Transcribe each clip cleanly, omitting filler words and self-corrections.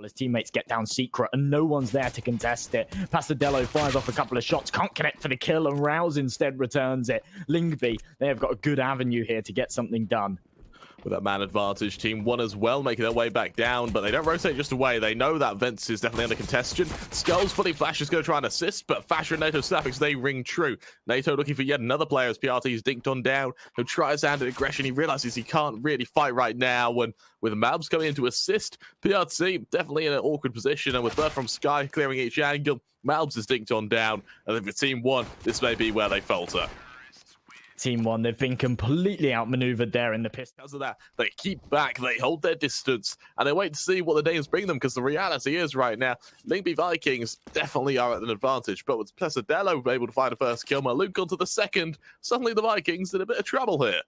His teammates get down secret and no one's there to contest it. Pesadelo fires off a couple of shots, can't connect for the kill, and raalz instead returns it. Lyngby, they have got a good avenue here to get something done. With that man advantage, TeamOne as well making their way back down, but they don't rotate just away. They know that Vince is definitely under contention. skullz fully Flash is going to try and assist, but FASHR and NaToSaphiX, they ring true. Nato looking for yet another player as PRT is dinked on down. He'll try his hand at aggression. He realizes he can't really fight right now. When with malbs coming in to assist, PRT definitely in an awkward position, and with birdfromsky clearing each angle, malbs is dinked on down. And then for TeamOne, this may be where they falter. TeamOne, they've been completely outmaneuvered there in the pistol. Because of that, they keep back, they hold their distance, and they wait to see what the days bring them, because the reality is right now, Lyngby Vikings definitely are at an advantage, but with pesadelo able to find a first kill, maluk onto the second, suddenly the Vikings in a bit of trouble here.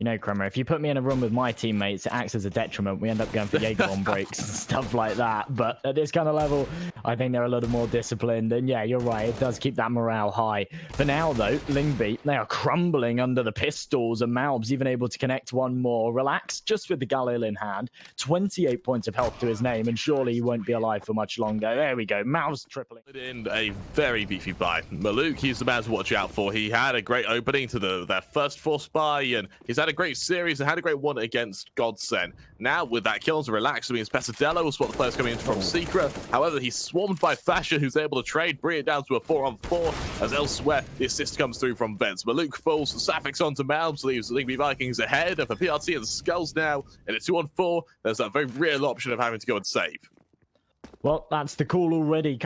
You know, Kramer, if you put me in a room with my teammates, it acts as a detriment. We end up going for Jaeger bomb breaks and stuff like that. But at this kind of level, I think they're a little more disciplined. And yeah, you're right. It does keep that morale high. For now, though, Lyngby, they are crumbling under the pistols. And malbs even able to connect one more. Rilax, just with the Galil in hand. 28 points of health to his name. And surely he won't be alive for much longer. There we go. malbs tripling. In a very beefy buy. maluk, he's the man to watch out for. He had a great opening to that first force buy. And he's had a great series and had a great one against Godsend. Now with that kill to relax, it means pesadelo will spot the players coming in from secret. However, he's swarmed by FASHR, who's able to trade, bring it down to a 4-on-4, as elsewhere the assist comes through from Vince. maluk falls, SaphiX onto malbs, leaves Lyngby Vikings ahead, and for PRT and skullz now in a 2-on-4, there's that very real option of having to go and save. Well, that's the call already.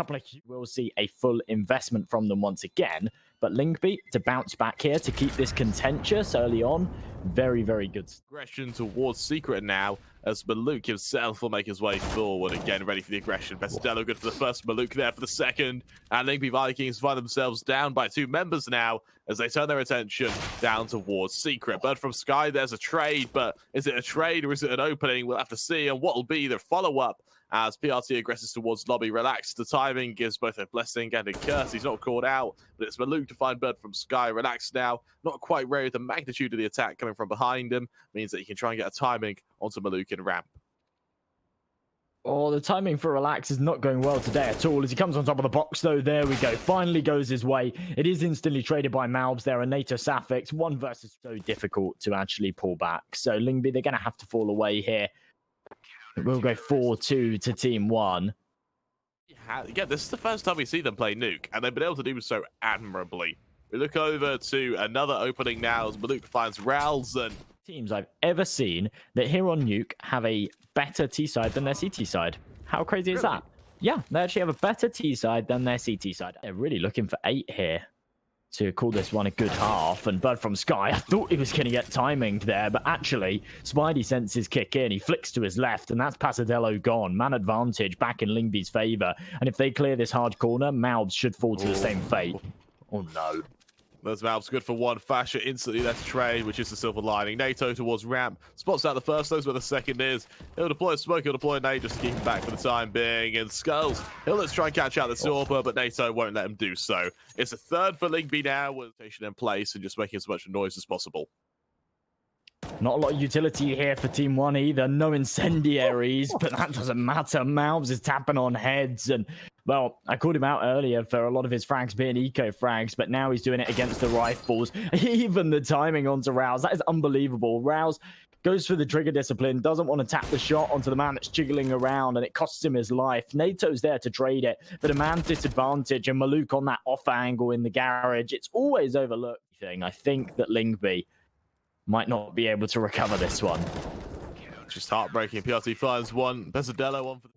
We'll see a full investment from them once again. But Lyngby to bounce back here to keep this contentious early on. Very, very good. Aggression towards secret now, as maluk himself will make his way forward again, ready for the aggression. Pesadelo good for the first, maluk there for the second, and Lyngby Vikings find themselves down by 2 members now as they turn their attention down towards secret. birdfromsky, there's a trade, but is it a trade or is it an opening? We'll have to see, and what will be the follow-up as PRT aggresses towards lobby. Relax, the timing gives both a blessing and a curse. He's not caught out, but it's maluk to find birdfromsky. Relax now, not quite ready. The magnitude of the attack coming from behind him means that he can try and get a timing onto maluk in ramp. Oh, the timing for Relax is not going well today at all. As he comes on top of the box, though, there we go. Finally goes his way. It is instantly traded by malbs there, and NaToSaphiX. 1 versus so difficult to actually pull back. So Lyngby, they're going to have to fall away here. We'll go 4-2 to TeamOne. Yeah, this is the first time we see them play nuke, and they've been able to do so admirably. We look over to another opening now as maluk finds raalz, and teams I've ever seen that here on nuke have a better T side than their CT side. How crazy is that? Yeah, they actually have a better T side than their CT side. They're really looking for 8 here to call this one a good half. And birdfromsky, I thought he was going to get timinged there, but actually Spidey senses kick in. He flicks to his left, and that's pesadelo gone. Man advantage back in Lyngby's favor, and if they clear this hard corner, malbs should fall to the same fate. Oh no. Those malbs good for 1. FASHR instantly left trade, which is the silver lining. Nato towards ramp. Spots out the first, knows where the second is. He'll deploy a smoke, he'll deploy a nade just to keep him back for the time being. And skullz, let's try and catch out the Sorper, but Nato won't let him do so. It's a 3rd for Lyngby now, with rotation in place and just making as much noise as possible. Not a lot of utility here for TeamOne either. No incendiaries, but that doesn't matter. malbs is tapping on heads, and well, I called him out earlier for a lot of his frags being eco frags, but now he's doing it against the rifles. Even the timing onto raalz, that is unbelievable. raalz goes for the trigger discipline, doesn't want to tap the shot onto the man that's jiggling around, and it costs him his life. Nato's there to trade it, but a man disadvantage, and maluk on that off angle in the garage. It's always overlooked thing. I think that Lyngby might not be able to recover this one. Just heartbreaking. PRT finds 1. Pesadelo on for...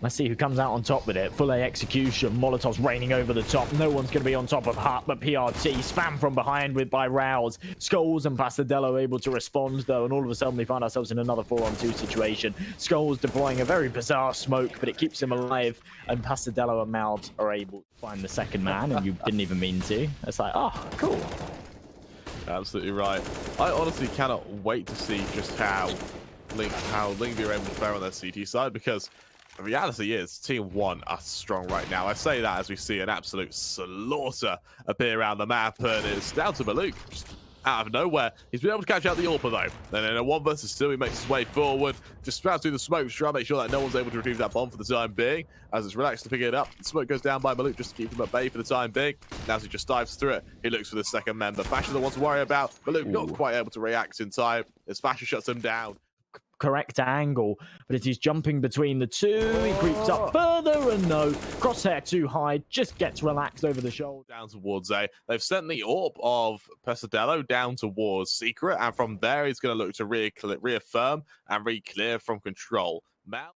Let's see who comes out on top with it. Full A execution. Molotov's raining over the top. No one's going to be on top of Hut, but PRT spam from behind by raalz. skullz and Pesadelo able to respond, though, and all of a sudden we find ourselves in another 4-on-2 situation. skullz deploying a very bizarre smoke, but it keeps him alive, and Pesadelo and malbs are able to find the second man, and you didn't even mean to. It's like, oh, cool. Absolutely right. I honestly cannot wait to see just how Lyngby are able to fare on their CT side, because the reality is TeamOne are strong right now. I say that as we see an absolute slaughter appear around the map, and it's down to maluk. Just out of nowhere. He's been able to catch out the AWPer though. Then in a 1 versus 2, he makes his way forward, just sprouts through the smoke, trying to make sure that no one's able to retrieve that bomb for the time being. As it's relaxed to pick it up, the smoke goes down by Maluk just to keep him at bay for the time being. Now as he just dives through it, he looks for the second member. FASHR the one to worry about. Maluk not quite able to react in time as FASHR shuts him down. Correct angle, but as he's jumping between the two, he creeps up further, and no, crosshair too high, just gets relaxed over the shoulder. Down towards A. They've sent the AWP of Pesadelo down towards Secret, and from there he's going to look to reaffirm and re-clear from control. Mal.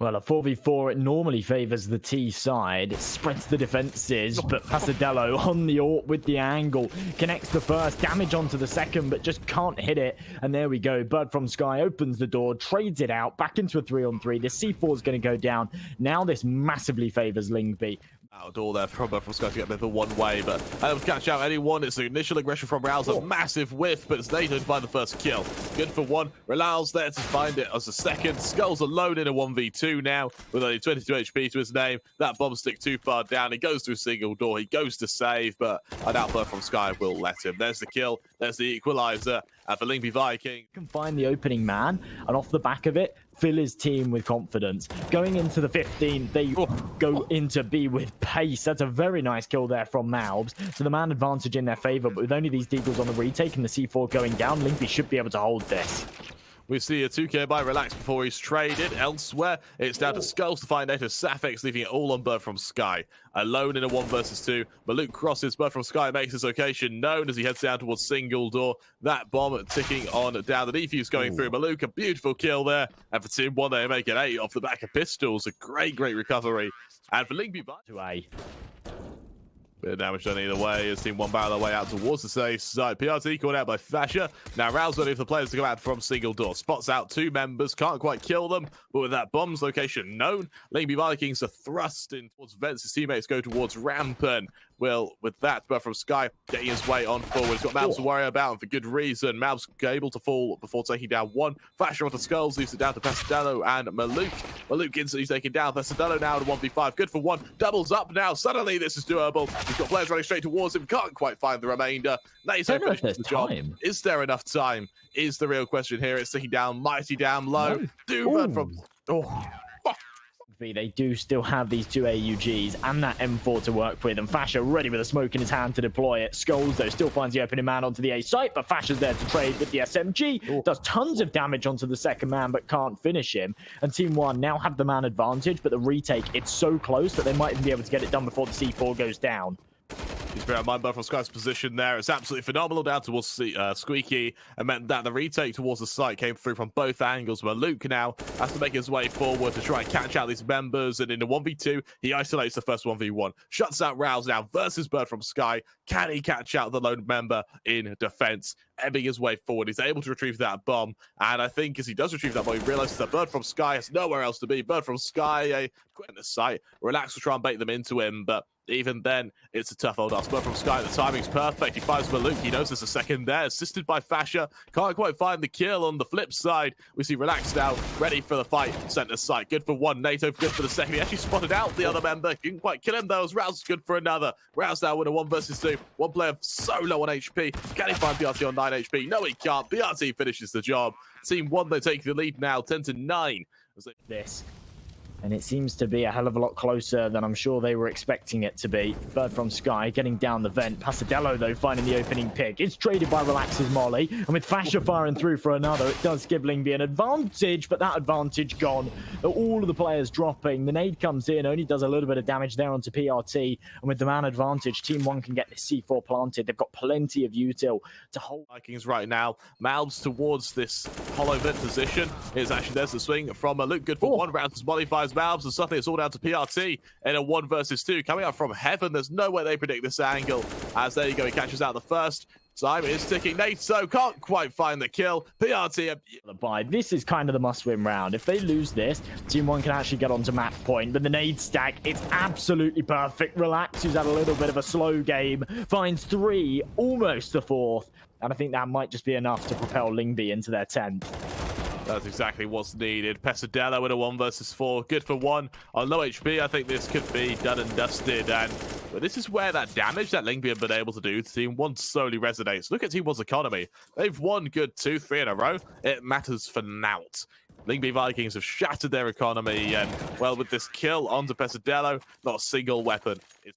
Well, a 4v4, it normally favors the T side. It spreads the defenses, but Pesadelo on the AWP with the angle. Connects the first, damage onto the second, but just can't hit it. And there we go. birdfromsky opens the door, trades it out, back into a 3-on-3. The C4 is going to go down. Now this massively favors Lyngby. Outdoor there from Sky to get a bit of a one-way, but able to catch out anyone. It's the initial aggression from raalz, a massive whiff, but it's nato to find the first kill. Good for one. raalz there to find it as a second. skullz alone in a 1v2 now, with only 22 HP to his name. That bomb stick too far down. He goes through a single door. He goes to save, but I doubt birdfromsky will let him. There's the kill. There's the equalizer. And for Lyngby Vikings, can find the opening man, and off the back of it, fill his team with confidence. Going into the 15, they go into B with pace. That's a very nice kill there from malbs. So the man advantage in their favor, but with only these deagles on the retake and the C4 going down, Lyngby should be able to hold this. We see a 2k by rilax before he's traded. Elsewhere, it's down to skullz to find NaToSaphiX, leaving it all on birdfromsky. Alone in a 1 versus 2. Maluk crosses, birdfromsky makes his location known as he heads down towards single door. That bomb ticking on down. The defuse going through. Maluk, a beautiful kill there. And for TeamOne, they make an 8 off the back of pistols. A great recovery. And for Lyngby to A. Bit of damage done either way as TeamOne battle their way out towards the safe side. PRT called out by FASHR. Now raalz ready for the players to go out from single door. Spots out 2 members, can't quite kill them, but with that bomb's location known, Lyngby Vikings are thrust in towards vents. His teammates go towards ramp, and well, with that, birdfromsky getting his way on forward. He's got malbs to worry about, and for good reason. malbs able to fall before taking down 1. FASHR onto skullz, leaves it down to Pesadelo and Maluk. Maluk instantly taken down. Pesadelo now at 1v5. Good for 1. Doubles up now. Suddenly, this is doable. He's got players running straight towards him. Can't quite find the remainder. Nato finishes the job. Is there enough time? Is the real question here. It's sticking down mighty damn low. They do still have these 2 AUGs and that M4 to work with, and FASHR ready with a smoke in his hand to deploy it. skullz, though, still finds the opening man onto the A site, but FASHR's there to trade with the SMG. Does tons of damage onto the second man, but can't finish him. And TeamOne now have the man advantage, but the retake, it's so close that they might even be able to get it done before the C4 goes down. He's bear in mind birdfromsky's position there. It's absolutely phenomenal down towards Squeaky, and meant that the retake towards the site came through from both angles. Maluk now has to make his way forward to try and catch out these members, and in the 1v2, he isolates the first 1v1. Shuts out raalz now versus birdfromsky. Can he catch out the lone member in defense? Ebbing his way forward. He's able to retrieve that bomb, and I think as he does retrieve that bomb, he realizes that birdfromsky has nowhere else to be. birdfromsky quit in the site. rilax will try and bait them into him, but even then, it's a tough old ass. birdfromsky, the timing's perfect. He finds Maluk. He knows there's a second there. Assisted by FASHR. Can't quite find the kill. On the flip side, we see rilax now, ready for the fight. Center site. Good for 1. Nato good for the second. He actually spotted out the other member. Didn't quite kill him, though. raalz is good for another. raalz now win a 1 versus 2. One player so low on HP. Can he find PRT on 9 HP? No, he can't. PRT finishes the job. Team1, they take the lead now, 10-9. This. And it seems to be a hell of a lot closer than I'm sure they were expecting it to be. birdfromsky getting down the vent. Pesadelo, though, finding the opening pick. It's traded by rilax's molly. And with FASHR firing through for another, it does give Lyngby an advantage, but that advantage gone. All of the players dropping. The nade comes in, only does a little bit of damage there onto PRT. And with the man advantage, TeamOne can get this C4 planted. They've got plenty of util to hold. Vikings right now. malbs towards this hollow vent position. There's the swing from Maluk. Good for 1 round. Modifies malbs, and suddenly it's all down to PRT in a 1 versus 2. Coming up from heaven, there's no way they predict this angle. As there you go, he catches out the first. Time is ticking. Nato can't quite find the kill. PRT. This is kind of the must-win round. If they lose this, TeamOne can actually get onto match point. But the nade stack, it's absolutely perfect. rilax, who's had a little bit of a slow game, finds 3, almost the 4th. And I think that might just be enough to propel Lyngby into their 10th. That's exactly what's needed. Pesadelo in a 1 versus 4. Good for 1. On low HP, I think this could be done and dusted. And But this is where that damage that Lyngby have been able to do to TeamOne slowly resonates. Look at TeamOne's economy. They've won good 2-3 in a row. It matters for naught. Lyngby Vikings have shattered their economy, and, well, with this kill onto Pesadelo, not a single weapon is...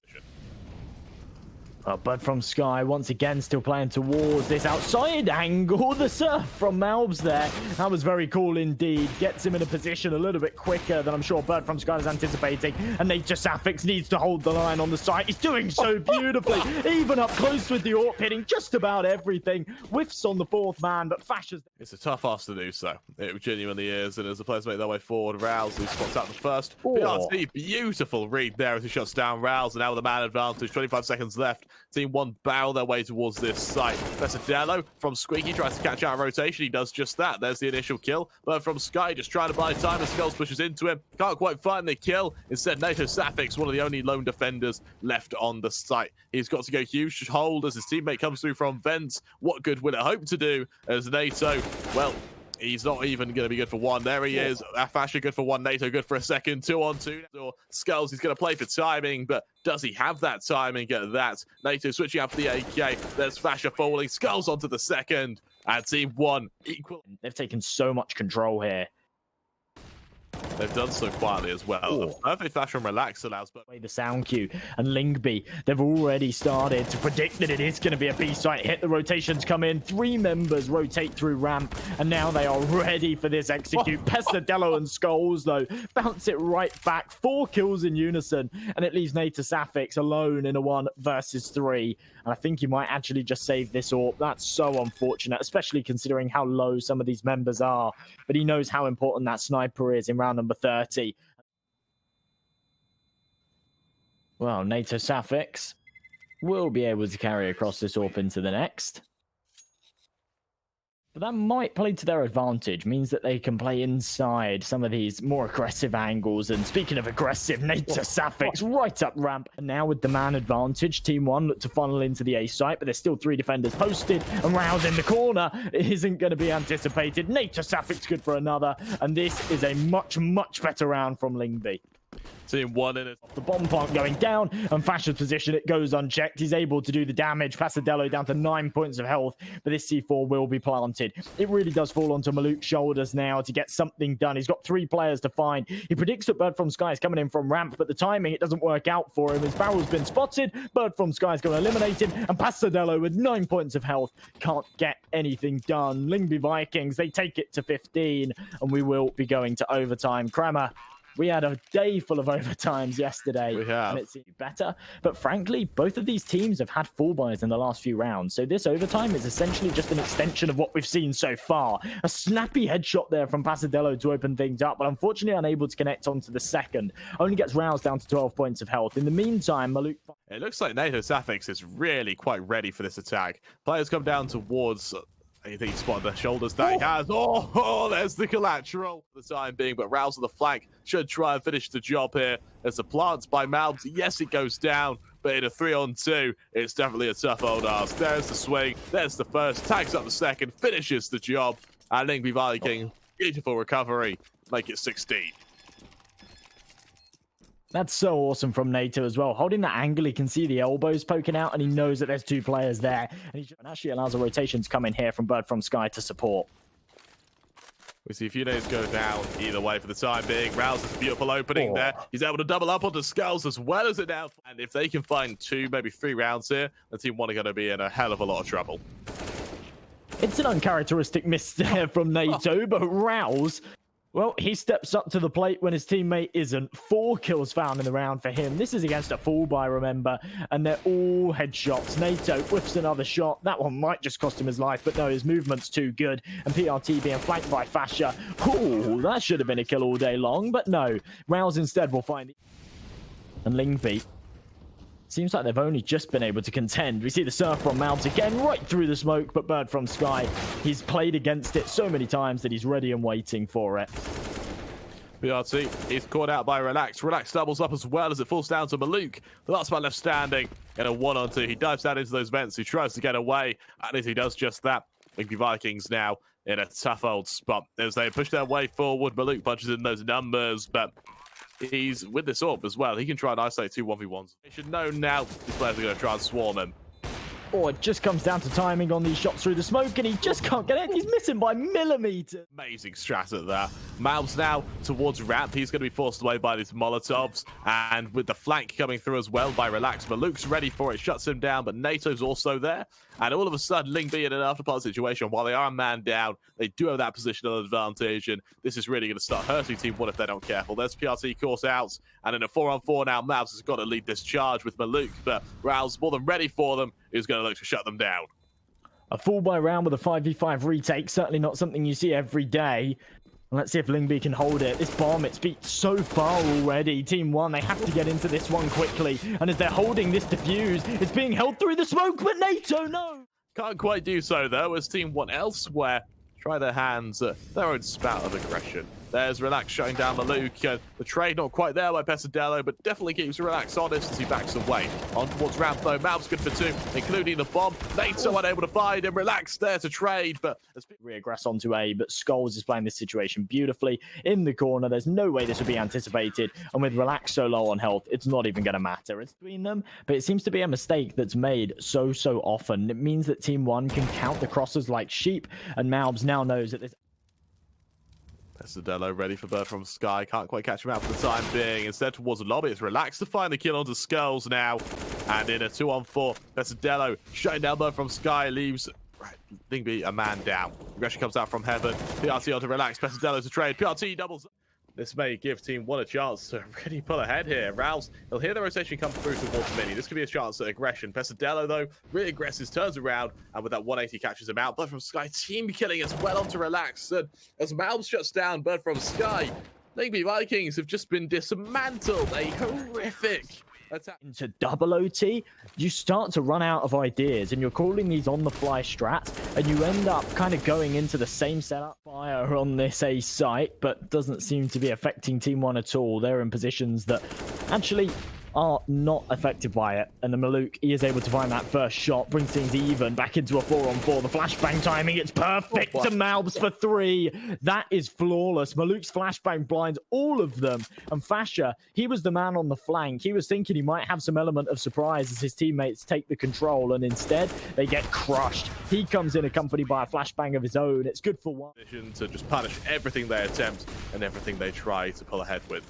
birdfromsky once again still playing towards this outside angle. The surf from malbs there. That was very cool indeed. Gets him in a position a little bit quicker than I'm sure birdfromsky was anticipating. And NaToSaphiX needs to hold the line on the site. He's doing so beautifully. Even up close with the AWP, hitting just about everything. Whiffs on the fourth man, but FASHR's... It's a tough ask to do so. It genuinely is. And as the players make their way forward, raalz, who spots out the first. BRT, beautiful read there as he shuts down raalz. And now with a man advantage, 25 seconds left. TeamOne barrel their way towards this site. Pesadelo from Squeaky tries to catch out a rotation. He does just that. There's the initial kill. But from Sky, just trying to buy time as skullz pushes into him. Can't quite find the kill. Instead, NaToSaphiX, one of the only lone defenders left on the site. He's got to go huge hold as his teammate comes through from vents. What good will it hope to do as Nato, well, he's not even going to be good for one. There he is. FASHR good for one. Nato good for a second. 2-on-2. Or skullz, he's going to play for timing, but does he have that timing at that? Nato switching out for the AK. There's FASHR falling. skullz onto the second. And TeamOne equal. They've taken so much control here. They've done so quietly as well. A perfect FASHR and relax allows... The sound cue and Lyngby, they've already started to predict that it is going to be a B site hit. The rotations come in, 3 members rotate through ramp, and now they are ready for this execute. Pesadelo and skullz, though, bounce it right back. 4 kills in unison, and it leaves NaToSaphiX alone in a 1 versus 3. And I think he might actually just save this AWP. That's so unfortunate, especially considering how low some of these members are. But he knows how important that sniper is in round number 30. Well, NaToSaphiX will be able to carry across this AWP into the next. But that might play to their advantage, means that they can play inside some of these more aggressive angles. And speaking of aggressive, NaToSaphiX right up ramp. And now with the man advantage, TeamOne look to funnel into the A site, but there's still 3 defenders posted. And raalz in the corner isn't going to be anticipated. NaToSaphiX good for another. And this is a much, much better round from Lyngby. TeamOne in it. The bomb plant going down, and FASHR's position, it goes unchecked. He's able to do the damage. Pesadelo down to 9 points of health, but this C4 will be planted. It really does fall onto Maluk's shoulders now to get something done. He's got 3 players to find. He predicts that birdfromsky is coming in from ramp, but the timing, it doesn't work out for him. His barrel's been spotted. birdfromsky is going to eliminate him, and Pesadelo with 9 points of health can't get anything done. Lyngby Vikings, they take it to 15, and we will be going to overtime. Kramer, we had a day full of overtimes yesterday, and it seemed better. But frankly, both of these teams have had full buys in the last few rounds. So this overtime is essentially just an extension of what we've seen so far. A snappy headshot there from Pesadelo to open things up, but unfortunately unable to connect onto the second. Only gets raalz down to 12 points of health. In the meantime, Maluk... It looks like NaToSaphiX is really quite ready for this attack. Players come down towards... I think he spotted the shoulders that he has. Oh, there's the collateral for the time being. But raalz on the flank should try and finish the job here. As the plants by malbs, yes, it goes down. But in a 3-on-2, it's definitely a tough old ask. There's the swing. There's the first. Tags up the second. Finishes the job. And Lyngby Viking, beautiful recovery. Make it 16. That's so awesome from Nato as well. Holding that angle, he can see the elbows poking out, and he knows that there's 2 players there. And he actually allows a rotation to come in here from birdfromsky to support. We see a few days go down either way for the time being. raalz is a beautiful opening there. He's able to double up onto skullz as well as it now. And if they can find 2, maybe 3 rounds here, the TeamOne are going to be in a hell of a lot of trouble. It's an uncharacteristic miss there from Nato, but raalz... Well, he steps up to the plate when his teammate isn't. 4 kills found in the round for him. This is against a full buy, remember, and they're all headshots. Nato whiffs another shot. That one might just cost him his life, but no, his movement's too good. And PRT being flanked by FASHR. Ooh, that should have been a kill all day long, but no. raalz instead will find it. And Lyngby. Seems like they've only just been able to contend. We see the surf from malbs again, right through the smoke, but birdfromsky, he's played against it so many times that he's ready and waiting for it. BRT, he's caught out by rilax. rilax doubles up as well as it falls down to Maluk. The last man left standing in a 1-on-2. He dives down into those vents. He tries to get away, and as he does just that, Lyngby Vikings now in a tough old spot. As they push their way forward, Maluk punches in those numbers, but he's with this up as well. He can try and isolate 2 1v1s. They should know now these players are going to try and swarm him. Oh, it just comes down to timing on these shots through the smoke, and he just can't get it. He's missing by millimeters. Amazing strat at that. malbs now towards ramp. He's going to be forced away by these Molotovs, and with the flank coming through as well by rilax. Maluk's ready for it, shuts him down, but NaTo's also there. And all of a sudden, Lyngby in an afterpart situation, while they are a man down, they do have that positional advantage, and this is really going to start hurting TeamOne if they're not careful. There's PRT course out, and in a 4-on-4 now, malbs has got to lead this charge with Maluk, but raalz more than ready for them. He's going to look to shut them down. A fall by round with a 5v5 retake, certainly not something you see every day. Let's see if Lyngby can hold it. This bomb, it's beat so far already. TeamOne, they have to get into this one quickly. And as they're holding this defuse, it's being held through the smoke, but NATO, no! Can't quite do so, though, as TeamOne elsewhere try their hands at their own spout of aggression. There's rilax shutting down Maluk. The trade not quite there by pesadelo, but definitely keeps rilax honest as he backs away. On towards ramp, though, malbs good for 2, including the bomb. NATO unable to find him. rilax there to trade, but reaggress onto A, but skullz is playing this situation beautifully in the corner. There's no way this would be anticipated, and with rilax so low on health, it's not even going to matter. It's between them, but it seems to be a mistake that's made so often. It means that TeamOne can count the crosses like sheep, and malbs now knows that this pesadelo ready for birdfromsky. Can't quite catch him out for the time being. Instead, towards the lobby, it's rilax to find the kill onto skullz now. And in a 2-on-4, pesadelo shutting down birdfromsky, leaves Lyngby a man down. Aggression comes out from heaven. PRT onto rilax. Pesadelo to trade. PRT doubles. This may give TeamOne a chance to really pull ahead here. raalz, he'll hear the rotation come through towards mini. This could be a chance at aggression. Pesadelo, though, really aggressive, turns around, and with that 180 catches him out. birdfromsky team killing as well onto rilax. And as malbs shuts down birdfromsky, Lyngby Vikings have just been dismantled. A horrific attack. Into double OT, you start to run out of ideas, and you're calling these on-the-fly strats, and you end up kind of going into the same setup fire on this A site, but doesn't seem to be affecting TeamOne at all. They're in positions that actually are not affected by it, and the Maluk, he is able to find that first shot, brings things even back into a 4-on-4. The flashbang timing, it's perfect to malbs for 3. That is flawless. Maluk's flashbang blinds all of them, and FASHR, he was the man on the flank. He was thinking he might have some element of surprise as his teammates take the control, and instead they get crushed. He comes in accompanied by a flashbang of his own. It's good for one. To just punish everything they attempt and everything they try to pull ahead with.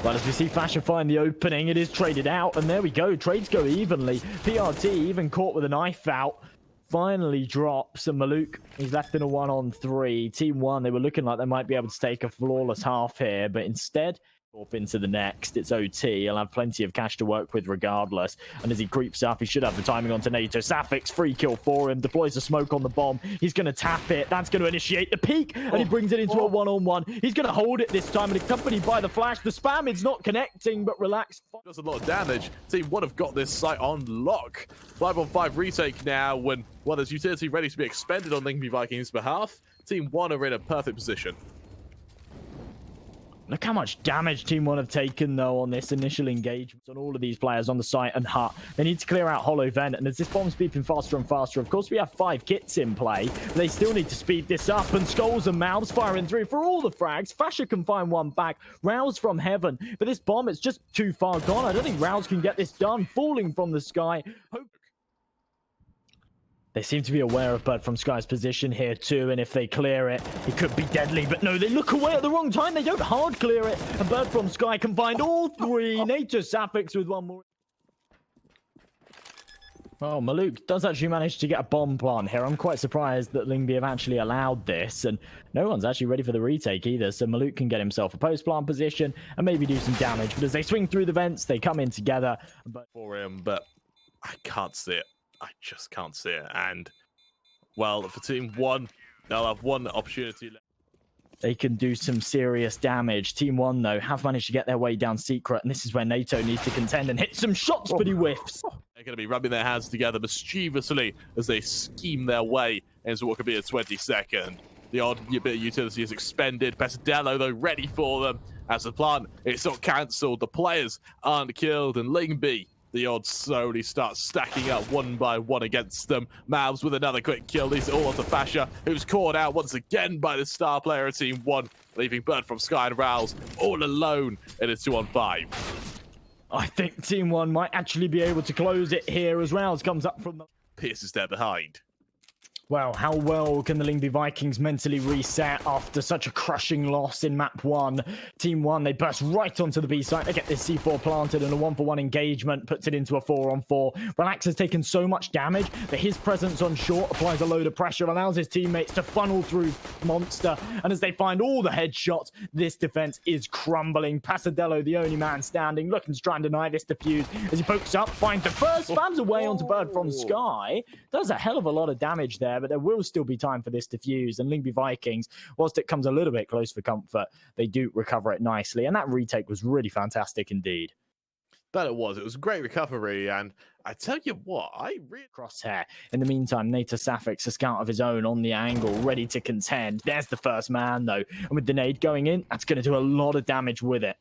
But as we see FASHR find the opening, it is traded out, and there we go. Trades go evenly. PRT even caught with a knife out. Finally drops, and Maluk, he's left in a 1-on-3. TeamOne, they were looking like they might be able to take a flawless half here, but instead, up into the next. It's OT. He'll have plenty of cash to work with regardless. And as he creeps up, he should have the timing onto NaToSaphiX. Free kill for him. Deploys the smoke on the bomb. He's going to tap it. That's going to initiate the peak. And he brings it into a 1-on-1. He's going to hold it this time. And accompanied by the flash. The spam is not connecting, but relax. Does a lot of damage. TeamOne have got this site on lock. 5-on-5 retake now when, well, there's utility ready to be expended on Lyngby Vikings' behalf. TeamOne are in a perfect position. Look how much damage TeamOne have taken, though, on this initial engagement on all of these players on the site and hut. They need to clear out Hollow Vent, and as this bomb's beeping faster and faster, of course, we have 5 kits in play. But they still need to speed this up, and skullz and malbs firing through for all the frags. FASHR can find one back. raalz from heaven. But this bomb, it's just too far gone. I don't think raalz can get this done. Falling from the sky. They seem to be aware of birdfromsky's position here too, and if they clear it, it could be deadly. But no, they look away at the wrong time. They don't hard clear it, and birdfromsky can find all 3. NaToSaphiX with one more. Well, Maluk does actually manage to get a bomb plant here. I'm quite surprised that Lyngby have actually allowed this, and no one's actually ready for the retake either. So Maluk can get himself a post plant position and maybe do some damage. But as they swing through the vents, they come in together. For him, but I can't see it. I just can't see it. And, well, for TeamOne, they'll have one opportunity left. They can do some serious damage. TeamOne, though, have managed to get their way down secret, and this is where NATO needs to contend and hit some shots, but he whiffs. They're going to be rubbing their hands together mischievously as they scheme their way into what could be a 20-second. The odd bit of utility is expended. Pesadelo, though, ready for them. As the plant, it's not cancelled. The players aren't killed, and Lyngby The odds slowly start stacking up one by one against them. malbs with another quick kill. These are all onto FASHR, who's caught out once again by the star player of TeamOne, leaving birdfromsky and raalz all alone in a 2-on-5. I think TeamOne might actually be able to close it here as raalz comes up from the... Pierce is there behind. Well, how well can the Lyngby Vikings mentally reset after such a crushing loss in map 1? TeamOne, they burst right onto the B site. They get this C4 planted, and a 1-for-1 engagement puts it into a 4-on-4. rilax has taken so much damage that his presence on short applies a load of pressure, allows his teammates to funnel through Monster. And as they find all the headshots, this defense is crumbling. Pesadelo, the only man standing, looking to try and deny this defuse. As he pokes up, finds the first, spams away onto birdfromsky. Does a hell of a lot of damage there, but there will still be time for this defuse. And Lyngby Vikings, whilst it comes a little bit close for comfort, they do recover it nicely. And that retake was really fantastic indeed. That it was. It was a great recovery. And I tell you what, I really... Crosshair. In the meantime, NaToSaphiX, a scout of his own on the angle, ready to contend. There's the first man, though. And with the nade going in, that's going to do a lot of damage with it.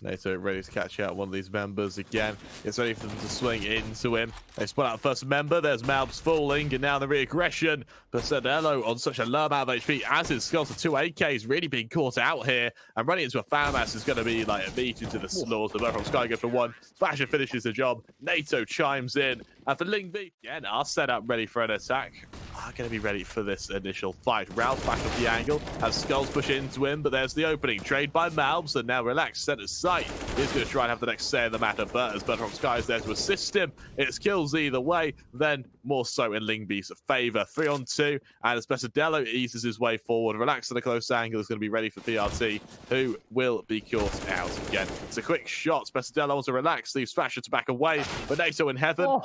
Nato ready to catch out one of these members again. It's ready for them to swing into him. They spot out first member. There's malbs falling, and now the reaggression. Pesadelo on such a low amount of HP as his skullz to 2 AKs, really being caught out here. And running into a fan mass is going to be like a beat into the slaughter. birdfromsky go for one. FASHR finishes the job. Nato chimes in. And for Lyngby, again, are set up ready for an attack. Are going to be ready for this initial fight. raalz back up the angle as skullz push into him, but there's the opening. Trade by malbs, and now rilax set aside. He's going to try and have the next say in the matter, but as birdfromsky is there to assist him, it's kills either way, then more so in Lyngby's favour. 3-on-2, and as Pesadelo eases his way forward, rilax at a close angle is going to be ready for PRT, who will be caught out again. It's a quick shot. Pesadelo wants to relax, leaves FASHR to back away, but Nato in heaven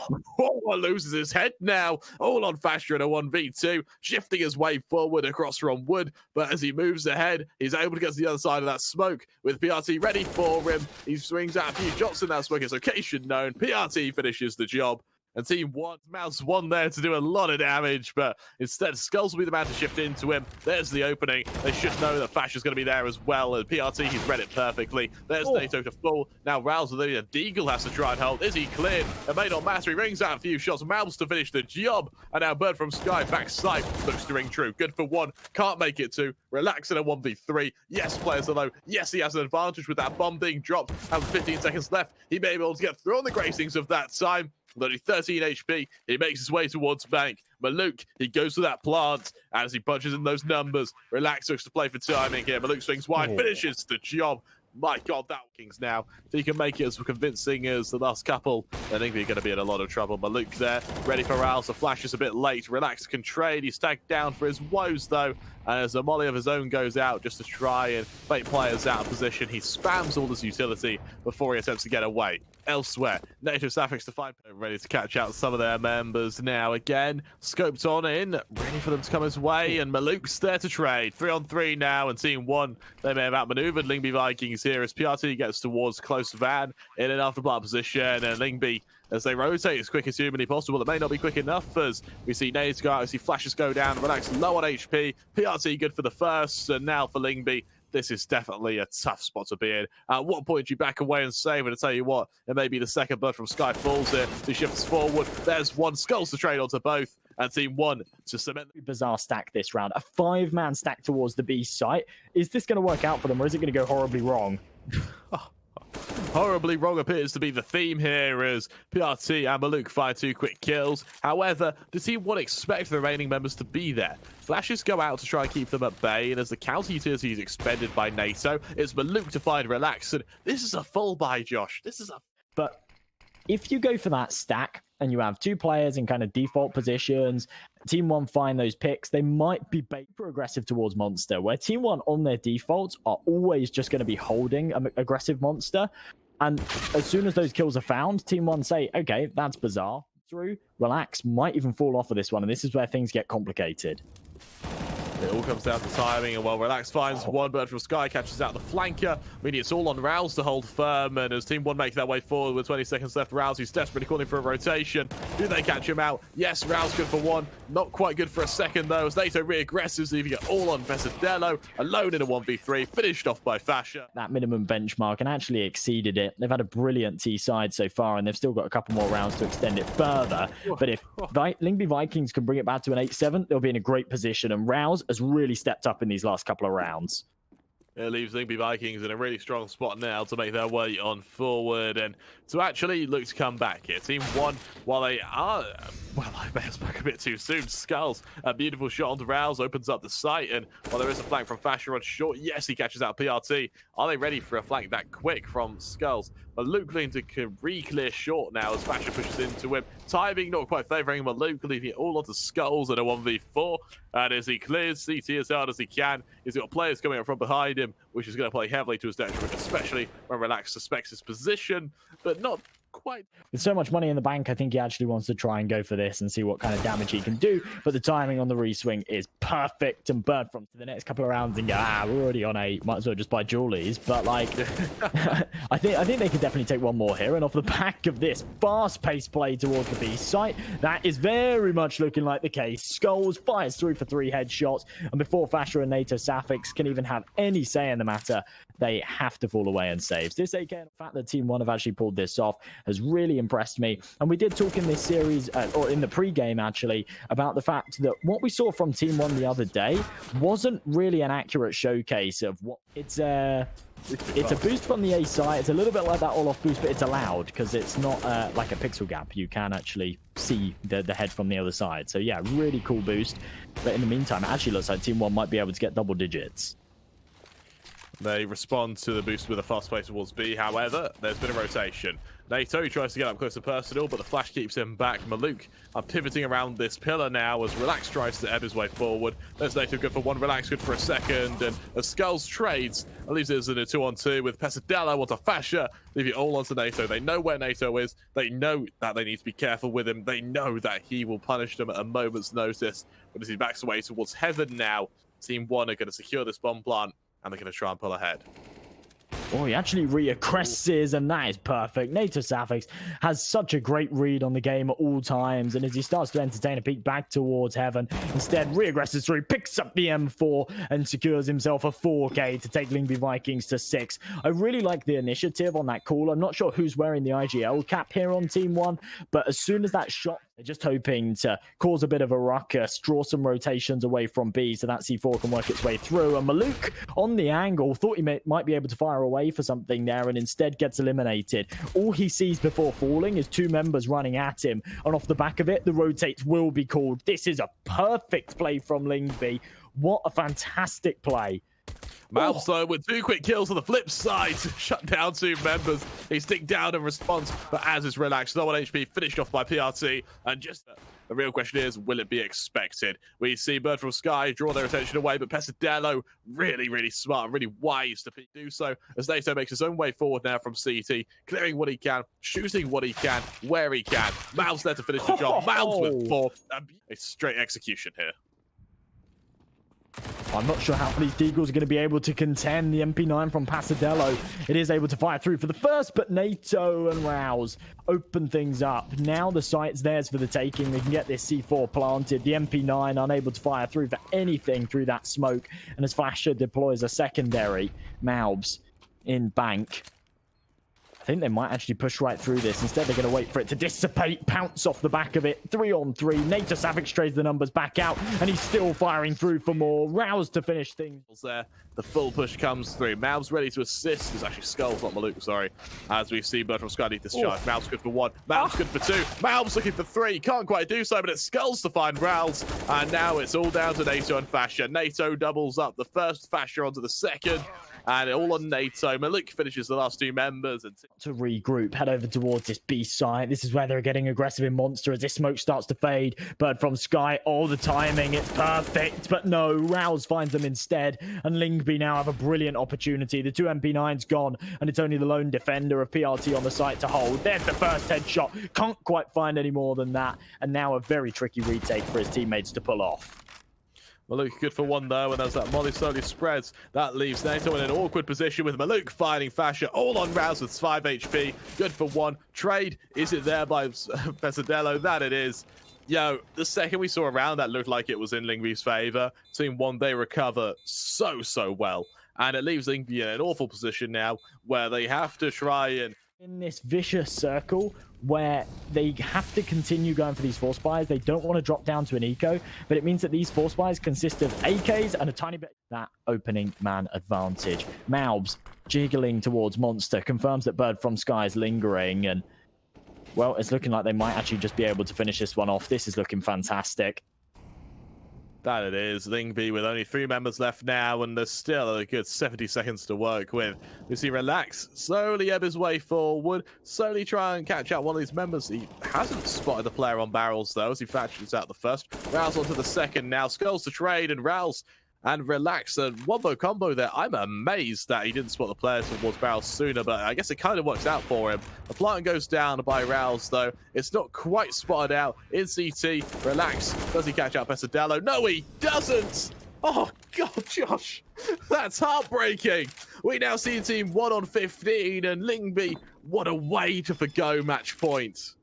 loses his head now. All on FASHR in a 1v2, shifting his way forward across from wood, but as he moves ahead, he's able to get to the other side of that smoke with PRT ready for him. He swings out a few shots in that smoke. His location known. PRT finishes the job. And TeamOne, mouse one there to do a lot of damage, but instead skullz will be the man to shift into him. There's the opening. They should know that FASHR's going to be there as well. And PRT, he's read it perfectly. There's Nato to full. Now raalz with a deagle has to try and hold. Is he cleared? It may not matter. He rings out a few shots. malbs to finish the job. And now birdfromsky backside looks to ring true. Good for one. Can't make it two. rilax in a 1v3. Yes, players are low. Yes, he has an advantage with that bomb being dropped. And 15 seconds left. He may be able to get through on the gracings of that time. With only 13 HP, he makes his way towards bank. maluk, he goes to that plant, and as he punches in those numbers, rilax looks to play for timing here. maluk swings wide, finishes the job. My God, that Kings now. If he can make it as convincing as the last couple, I think they're going to be in a lot of trouble. maluk there, ready for raalz. The flash is a bit late. rilax can trade. He's tagged down for his woes, though. And as a molly of his own goes out just to try and fake players out of position, he spams all his utility before he attempts to get away. Elsewhere, NaToSaphiX to find ready to catch out some of their members now. Again, scoped on in, ready for them to come his way, and maluk's there to trade. 3-on-3 now, and TeamOne, they may have outmaneuvered Lyngby Vikings here as PRT gets towards close van in an afterplant position, and Lyngby, as they rotate as quick as humanly possible. It may not be quick enough as we see nades go out, we see flashes go down, rilax low on HP, PRT good for the first, and now for Lyngby, this is definitely a tough spot to be in. At what point do you back away and save? And I tell you what, it may be the second birdfromsky falls here. He shifts forward. There's one skullz to trade onto both. And TeamOne to cement. Bizarre stack this round. A 5-man stack towards the B site. Is this going to work out for them, or is it going to go horribly wrong? Horribly wrong appears to be the theme here as PRT and maluk find 2 quick kills. However, does TeamOne expect the remaining members to be there? Flashes go out to try and keep them at bay, and as the counter utility is expended by Nato, it's maluk to find rilax. And this is a full buy, Josh. This is a... But if you go for that stack and you have 2 players in kind of default positions, TeamOne find those picks, they might be super aggressive towards monster, where TeamOne on their defaults are always just going to be holding an aggressive monster. And as soon as those kills are found, TeamOne say, okay, that's bizarre. Through, rilax might even fall off of this one, and this is where things get complicated. It all comes down to timing, and while Relax finds one, birdfromsky catches out the flanker, meaning it's all on raalz to hold firm, and as TeamOne make their way forward with 20 seconds left, raalz, who's desperately calling for a rotation. Do they catch him out? Yes, raalz good for one, not quite good for a second though, as NATO re-aggressives, leaving it all on pesadelo, alone in a 1v3, finished off by FASHR. That minimum benchmark and actually exceeded it. They've had a brilliant T side so far, and they've still got a couple more rounds to extend it further. But if Lyngby Vikings can bring it back to an 8-7, they'll be in a great position, and raalz has really stepped up in these last couple of rounds. It leaves Lyngby Vikings in a really strong spot now to make their way on forward and to actually look to come back here. TeamOne, while they are, well, I may have spoken a bit too soon. skullz, a beautiful shot onto raalz, opens up the site, and while there is a flank from FASHR on short, yes, he catches out PRT. Are they ready for a flank that quick from skullz? Maluk looking to re-clear short now as FASHR pushes into him. Timing not quite favouring Maluk, leaving it all onto skullz in a 1v4. And as he clears CT as hard as he can, he's got players coming up from behind him, which is going to play heavily to his detriment, especially when Relax suspects his position, but not quite. With so much money in the bank, I think he actually wants to try and go for this and see what kind of damage he can do. But the timing on the reswing is perfect, and Bird from the next couple of rounds and go, we're already on 8, might as well just buy jewelries. But like, I think they could definitely take one more here. And off the back of this fast-paced play towards the B site, that is very much looking like the case. skullz fires 3 for 3 headshots, and before FASHR and NaToSaphiX can even have any say in the matter, they have to fall away and saves. This AK, the fact that TeamOne have actually pulled this off has really impressed me. And we did talk in this series, or in the pre-game actually, about the fact that what we saw from TeamOne the other day wasn't really an accurate showcase of what it's a boost from the A side. It's a little bit like that all-off boost, but it's allowed because it's not like a pixel gap. You can actually see the head from the other side. So yeah, really cool boost. But in the meantime, it actually looks like TeamOne might be able to get double digits. They respond to the boost with a fast play towards B. However, there's been a rotation. NATO tries to get up close to personal, but the flash keeps him back. Maluk are pivoting around this pillar now as Relax tries to ebb his way forward. There's NATO good for one, Relax good for a second, and as skullz trades, it leaves it in a 2-on-2 with pesadelo onto FASHR, leave it all onto NATO. They know where NATO is. They know that they need to be careful with him. They know that he will punish them at a moment's notice. But as he backs away towards heaven now, TeamOne are going to secure this bomb plant, and they're going to try and pull ahead. Oh, he actually reaggresses, and that is perfect. NaToSaphiX has such a great read on the game at all times, and as he starts to entertain a peek back towards heaven, instead reaggresses through, picks up the M4, and secures himself a 4K to take Lyngby Vikings to 6. I really like the initiative on that call. I'm not sure who's wearing the IGL cap here on TeamOne, but as soon as that shot, they're just hoping to cause a bit of a ruckus, draw some rotations away from B so that C4 can work its way through. And Maluk on the angle thought he might be able to fire away for something there, and instead gets eliminated. All he sees before falling is 2 members running at him, and off the back of it, the rotates will be called. This is a perfect play from Lyngby. What a fantastic play. malbsMd with 2 quick kills on the flip side to shut down 2 members. He stick down in response, but as is Relax, low on HP, finished off by PRT, and just the real question is, will it be expected? We see birdfromsky draw their attention away, but pesadelo really smart, really wise to do so, as NATO makes his own way forward now from CT, clearing what he can, shooting what he can, where he can. malbsMd there to finish the job. malbsMd with 4. A straight execution here. I'm not sure how these deagles are going to be able to contend the MP9 from pesadelo. It is able to fire through for the first, but NATO and raalz open things up. Now the site's theirs for the taking. They can get this C4 planted. The MP9 unable to fire through for anything through that smoke. And as FASHR deploys a secondary, malbsMd in bank. I think they might actually push right through this. Instead, they're going to wait for it to dissipate, pounce off the back of it. 3-on-3. NaToSaphiX trades the numbers back out, and he's still firing through for more. raalz to finish things. There, the full push comes through. malbsMd ready to assist. It's actually skullz, not Maluk, sorry. As we see birdfromsky discharge. malbsMd good for 1. malbsMd good for 2. malbsMd looking for 3. Can't quite do so, but it's skullz to find raalz. And now it's all down to NATO and FASHR. NATO doubles up the first, FASHR onto the second. And all on NATO. Maluk finishes the last 2 members. And to regroup, head over towards this B site. This is where they're getting aggressive in Monster as this smoke starts to fade. birdfromsky, all the timing, it's perfect. But no, raalz finds them instead. And Lyngby now have a brilliant opportunity. The 2 MP9's gone, and it's only the lone defender of PRT on the site to hold. There's the first headshot. Can't quite find any more than that. And now a very tricky retake for his teammates to pull off. Maluk good for one though, and as that molly slowly spreads, that leaves Nato in an awkward position with Maluk finding FASHR all on raalz with 5 HP. Good for one. Trade, is it there by Pesadelo? That it is. Yo, the second we saw a round that looked like it was in Lyngby's favor, TeamOne, they recover so well. And it leaves Lyngby in an awful position now where they have to try and... In this vicious circle where they have to continue going for these force buys. They don't want to drop down to an eco, but it means that these force buys consist of AKs and a tiny bit that opening man advantage. malbs jiggling towards Monster confirms that birdfromsky is lingering, and well, it's looking like they might actually just be able to finish this one off. This is looking fantastic. That it is. Lyngby with only 3 members left now, and there's still a good 70 seconds to work with. We see rilax slowly ebb his way forward, slowly try and catch out one of these members. He hasn't spotted the player on barrels, though, as he fashions out the first. raalz onto the second now. skullz to trade, and raalz and rilax. And wombo combo there. I'm amazed that he didn't spot the player towards barrels sooner, but I guess it kind of works out for him. The plant goes down by raalz, though. It's not quite spotted out in CT. rilax, does he catch out Pesadelo? No, he doesn't! Oh, God, Josh. That's heartbreaking. We now see TeamOne on 15, and Lyngby, what a way to forgo match point.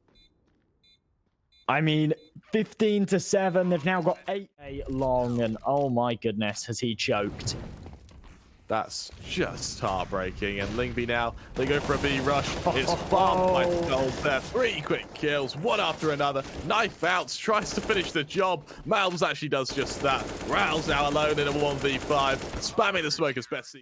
I mean, 15-7. They've now got 8 long, and oh my goodness, has he choked? That's just heartbreaking. And Lyngby now, they go for a B rush. It's farmed by skullz there. 3 quick kills, one after another. Knife out, tries to finish the job. malbs actually does just that. raalz now alone in a 1v5, spamming the smoke as best he